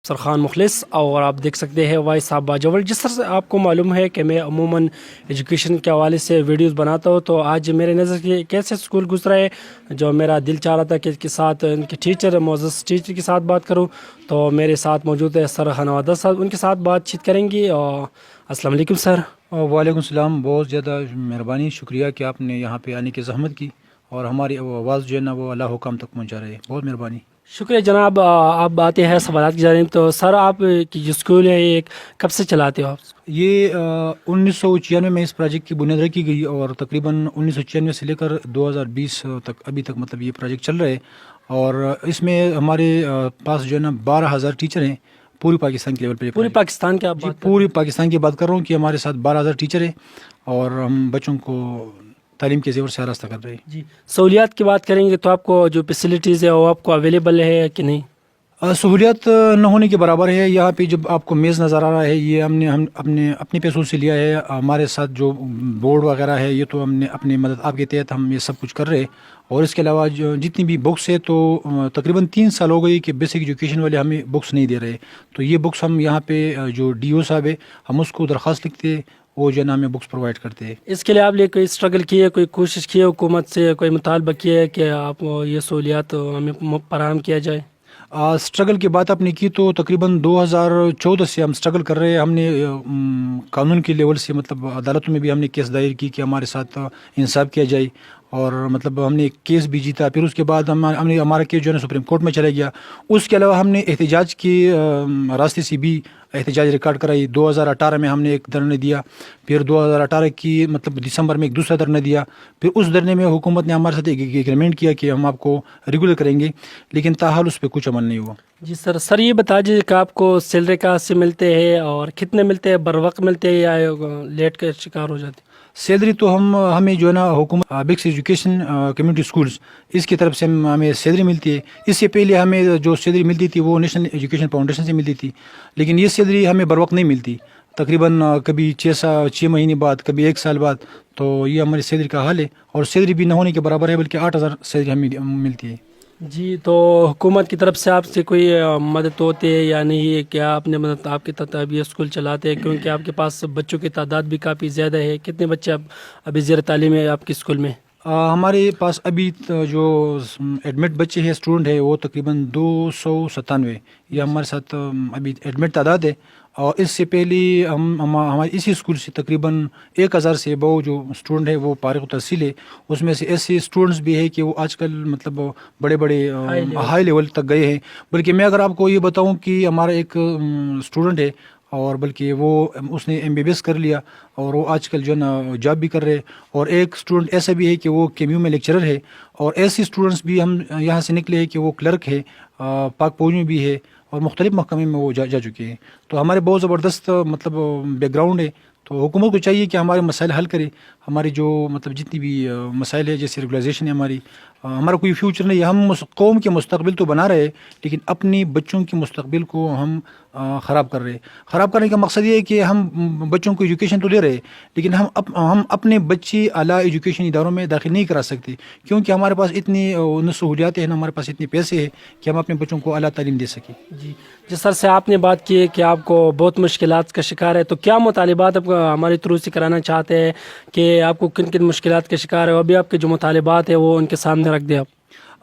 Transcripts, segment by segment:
سرخان مخلص اور آپ دیکھ سکتے ہیں وائس صاحب باجوڑ. جس طرح سے آپ کو معلوم ہے کہ میں عموماً ایجوکیشن کے حوالے سے ویڈیوز بناتا ہوں, تو آج میرے نظر کے کیسے اسکول گزرا ہے جو میرا دل چاہ رہا تھا کہ اس کے ساتھ ان کے ٹیچر معزز ٹیچر کے ساتھ بات کروں. تو میرے ساتھ موجود ہے سر حنوادہ صاحب, ان کے ساتھ بات چیت کریں گی. اور السلام علیکم سر. وعلیکم السلام. بہت زیادہ مہربانی, شکریہ کہ آپ نے یہاں پہ آنے کی زحمت کی اور ہماری آواز جو ہے نا وہ اللہ حکام تک پہنچا رہے ہیں. بہت مہربانی. شکریہ جناب. آپ آتے ہیں سوالات کی جانب. تو سر آپ کی جو اسکول ہے یہ کب سے چلاتے ہو آپ؟ یہ 1996 میں اس پروجیکٹ کی بنیاد رکھی گئی اور تقریباً 1996 سے لے کر 2020 تک ابھی تک مطلب یہ پروجیکٹ چل رہا ہے. اور اس میں ہمارے پاس جو ہے نا 12,000 ٹیچر ہیں پوری پاکستان کے لیول پہ. پورے پاکستان کی آپ بات پوری پاکستان کی بات کر رہا ہوں کہ ہمارے ساتھ 12,000 ٹیچر ہیں اور ہم بچوں کو تعلیم کے زیور سے آراستہ کر رہے ہیں. جی, سہولیات کی بات کریں گے تو آپ کو جو فیسلٹیز ہے وہ آپ کو اویلیبل ہے کہ نہیں؟ سہولیات نہ ہونے کے برابر ہے. یہاں پہ جب آپ کو میز نظر آ رہا ہے یہ ہم اپنے پیسوں سے لیا ہے. ہمارے ساتھ جو بورڈ وغیرہ ہے یہ تو ہم نے اپنی مدد آپ کے تحت ہم یہ سب کچھ کر رہے ہیں. اور اس کے علاوہ جتنی بھی بکس ہے تو تقریباً 3 سال ہو گئی کہ بیسک ایجوکیشن والے ہمیں بکس نہیں دے رہے. تو یہ بکس ہم یہاں پہ جو ڈی او صاحب ہے ہم اس کو درخواست لکھتے وہ جو ہے نا ہمیں بکس پرووائڈ کرتے ہیں. اس کے لیے آپ نے کوئی اسٹرگل کی ہے, کوئی کوشش کی ہے حکومت سے, کوئی مطالبہ کیا ہے کہ آپ یہ سہولیات ہمیں فراہم کیا جائے؟ اسٹرگل کی بات آپ نے کی تو تقریباً 2014 سے ہم اسٹرگل کر رہے ہیں. ہم نے قانون کے لیول سے مطلب عدالتوں میں بھی ہم نے کیس دائر کی کہ ہمارے ساتھ انصاف کیا جائے اور مطلب ہم نے کیس بھی جیتا. پھر اس کے بعد ہم نے ہمارا کیس جو ہے نا سپریم کورٹ میں چلا گیا. اس کے علاوہ ہم نے احتجاج کے راستے سے بھی احتجاج ریکارڈ کرائی. 2018 میں ہم نے ایک دھرنا دیا, پھر 2018 کی مطلب دسمبر میں ایک دوسرا دھرنا دیا. پھر اس دھرنے میں حکومت نے ہمارے ساتھ ایک ایگریمنٹ کیا کہ ہم آپ کو ریگولر کریں گے, لیکن تاحال اس پہ کچھ عمل نہیں ہوا. جی سر یہ بتا دیجیے کہ آپ کو سیلری کہاں سے ملتے ہیں اور کتنے ملتے ہیں, بر وقت ملتے ہیں یا لیٹ کا شکار ہو جاتے ہیں؟ سیلری تو ہمیں جو ہے نا حکومت بکس ایجوکیشن کمیونٹی اسکولز اس کی طرف سے ہمیں سیلری ملتی ہے. اس سے پہلے ہمیں جو سیلری ملتی تھی وہ نیشنل ایجوکیشن فاؤنڈیشن سے ملتی تھی, لیکن یہ سیلری ہمیں بر وقت نہیں ملتی. تقریباً کبھی 6 مہینے بعد, کبھی 1 سال بعد. تو یہ ہماری سیلری کا حال ہے اور سیلری بھی نہ ہونے کے برابر ہے, بلکہ 8,000 سیلری ہمیں ملتی ہے. جی, تو حکومت کی طرف سے آپ سے کوئی مدد ہوتی ہے یا نہیں ہے؟ کیا آپ نے مدد آپ کے تحت ابھی اسکول چلاتے ہیں کیونکہ آپ کے پاس بچوں کی تعداد بھی کافی زیادہ ہے؟ کتنے بچے ابھی زیر تعلیم ہے آپ کے اسکول میں؟ ہمارے پاس ابھی جو ایڈمٹ بچے ہیں اسٹوڈنٹ ہے وہ تقریباً 297 یہ ہمارے ساتھ ابھی ایڈمٹ تعداد ہے. اور اس سے پہلے ہمارے اسی اسکول سے تقریباً 1,000 سے ابو جو اسٹوڈنٹ ہے وہ فارغ التحصیل ہے. اس میں سے ایسے اسٹوڈنٹس بھی ہے کہ وہ آج کل مطلب بڑے بڑے ہائی لیول تک گئے ہیں. بلکہ میں اگر آپ کو یہ بتاؤں کہ ہمارا ایک اسٹوڈنٹ ہے اور بلکہ اس نے MBBS کر لیا اور وہ آج کل جو ہے نا جاب بھی کر رہے. اور ایک اسٹوڈنٹ ایسا بھی ہے کہ وہ KMU میں لیکچرر ہے. اور ایسے اسٹوڈنٹس بھی ہم یہاں سے نکلے ہیں کہ وہ کلرک ہے, پاک فوج میں بھی ہے اور مختلف محکمے میں وہ جا چکے ہیں. تو ہمارے بہت زبردست مطلب بیک گراؤنڈ ہے. تو حکومت کو چاہیے کہ ہمارے مسائل حل کرے. ہماری جو مطلب جتنی بھی مسائل ہے جیسے ریگولائزیشن ہے ہمارا کوئی فیوچر نہیں ہے. ہم قوم کے مستقبل تو بنا رہے ہیں لیکن اپنی بچوں کے مستقبل کو ہم خراب کر رہے ہیں. خراب کرنے کا مقصد یہ ہے کہ ہم بچوں کو ایجوکیشن تو دے رہے ہیں لیکن ہم اپنے بچے اعلیٰ ایجوکیشن اداروں میں داخل نہیں کرا سکتے کیونکہ ہمارے پاس اتنی سہولیات ہیں, ہمارے پاس اتنے پیسے ہیں کہ ہم اپنے بچوں کو اعلیٰ تعلیم دے سکیں. جی, جس طرح سے آپ نے بات کی ہے کہ آپ کو بہت مشکلات کا شکار ہے, تو کیا مطالبات آپ ہماری تھرو سے کرانا چاہتے ہیں کہ آپ کو کن کن مشکلات کا شکار ہے, اور ابھی آپ کے جو مطالبات ہیں وہ ان کے سامنے رکھ دیں آپ؟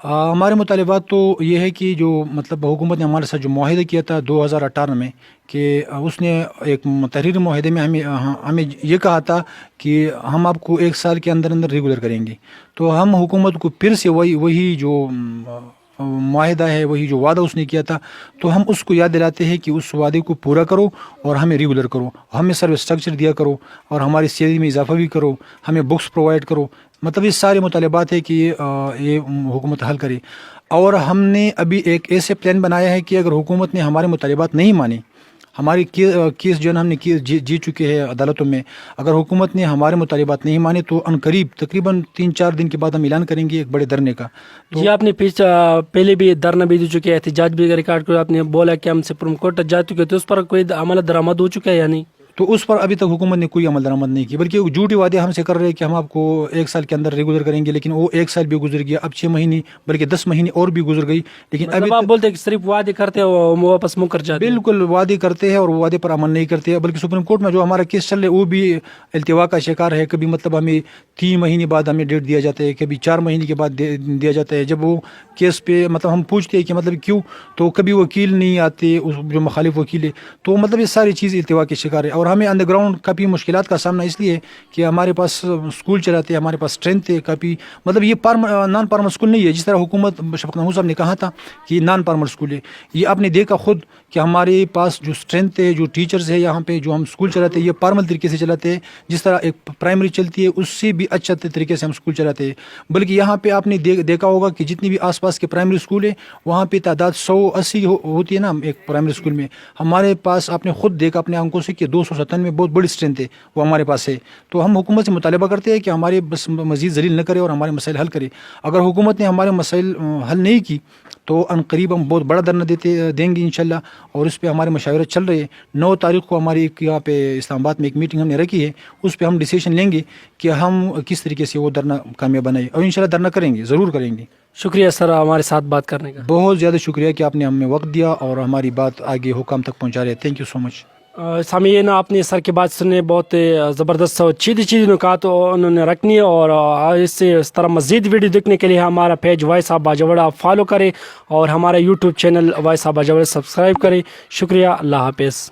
ہمارے مطالبات تو یہ ہے کہ جو مطلب حکومت نے ہمارے ساتھ جو معاہدہ کیا تھا 2018 میں کہ اس نے ایک تحریری معاہدے میں ہمیں یہ کہا تھا کہ ہم آپ کو 1 سال کے اندر ریگولر کریں گے. تو ہم حکومت کو پھر سے وہی جو معاہدہ ہے, وہی جو وعدہ اس نے کیا تھا, تو ہم اس کو یاد دلاتے ہیں کہ اس وعدے کو پورا کرو اور ہمیں ریگولر کرو, ہمیں سروس اسٹرکچر دیا کرو اور ہماری سیلری میں اضافہ بھی کرو, ہمیں بکس پرووائڈ کرو. مطلب یہ سارے مطالبات ہے کہ یہ حکومت حل کرے. اور ہم نے ابھی ایک ایسے پلان بنایا ہے کہ اگر حکومت نے ہمارے مطالبات نہیں مانے, ہماری کیس جو ہے نا ہم نے جی چکے ہیں عدالتوں میں, اگر حکومت نے ہمارے مطالبات نہیں مانے تو عنقریب تقریباً 3-4 دن کے بعد ہم اعلان کریں گے ایک بڑے دھرنے کا. جی, آپ نے پہلے بھی دھرنا بھی دے چکے ہیں, احتجاج بھی ریکارڈ کرو, آپ نے بولا کہ ہم سپریم کورٹ جا چکے, تو اس پر کوئی عمل درآمد ہو چکا ہے یا نہیں؟ تو اس پر ابھی تک حکومت نے کوئی عمل درآمد نہیں کی، بلکہ جھوٹے وعدے ہم سے کر رہے ہیں کہ ہم آپ کو 1 سال کے اندر ریگولر کریں گے، لیکن وہ 1 سال بھی گزر گیا، اب 6 مہینے بلکہ 10 مہینے اور بھی گزر گئی، لیکن ابھی مطلب آپ بولتے ہیں کہ صرف وعدے کرتے ہو واپس منہ کر جاتے ہیں. بالکل وعدے کرتے ہیں اور وہ وعدے پر عمل نہیں کرتے ہیں، بلکہ سپریم کورٹ میں جو ہمارا کیس چل رہا ہے وہ بھی التوا کا شکار ہے. کبھی مطلب ہمیں 3 مہینے بعد ہمیں ڈیٹ دیا جاتا ہے، کبھی 4 مہینے کے بعد دیا جاتا ہے. جب وہ کیس پہ مطلب ہم پوچھتے ہیں کہ مطلب کیوں، تو کبھی وکیل نہیں آتے، جو مخالف وکیل ہے، تو مطلب یہ ساری چیز التوا کے شکار ہے. اور ہمیں انڈر گراؤنڈ کافی مشکلات کا سامنا اس لیے کہ ہمارے پاس اسکول چلاتے ہیں، ہمارے پاس اسٹرینتھ ہے کافی، مطلب یہ نان پارمل اسکول نہیں ہے. جس طرح حکومت شفقت محمود صاحب نے کہا تھا کہ یہ نان پارمل اسکول ہے، یہ آپ نے دیکھا خود کہ ہمارے پاس جو اسٹرینتھ ہے، جو ٹیچرز ہے یہاں پہ جو ہم اسکول چلاتے ہیں، یہ پارمل طریقے سے چلاتے ہیں. جس طرح ایک پرائمری چلتی ہے اس سے بھی اچھا طریقے سے ہم اسکول چلاتے ہیں. بلکہ یہاں پہ آپ نے دیکھا ہوگا کہ جتنی بھی آس پاس کے پرائمری اسکول ہیں وہاں پہ تعداد 180 ہوتی ہے نا ایک پرائمری اسکول میں. ہمارے پاس آپ نے خود دیکھا اپنے آنکھوں سے کہ 297 بہت بڑی اسٹرینتھ ہے وہ ہمارے پاس ہے. تو ہم حکومت سے مطالبہ کرتے ہیں کہ ہمارے بس مزید ذلیل نہ کرے اور ہمارے مسائل حل کرے. اگر حکومت نے ہمارے مسائل حل نہیں کی تو ان قریب ہم بہت بڑا دھرنا دیں گے انشاءاللہ. اور اس پہ ہمارے مشاورت چل رہے ہیں. 9 تاریخ کو ہماری یہاں پہ اسلام آباد میں ایک میٹنگ ہم نے رکھی ہے، اس پہ ہم ڈیسیشن لیں گے کہ ہم کس طریقے سے وہ دھرنا کامیاب بنائے، اور انشاءاللہ دھرنا کریں گے، ضرور کریں گے. شکریہ سر ہمارے ساتھ بات کرنے کا. بہت زیادہ شکریہ کہ آپ نے ہمیں وقت دیا اور ہماری بات آگے حکام تک پہنچا رہے ہیں. تھینک یو سو مچ. سامعین آپ نے سر کی بات سننے، بہت زبردست اور چیزیں نکات انہوں نے رکھنی ہے. اور اس طرح مزید ویڈیو دیکھنے کے لیے ہمارا پیج وائس آف باجوڑ آپ فالو کریں اور ہمارا YouTube channel voice of Bajaur subscribe کریں. شکریہ، اللہ حافظ.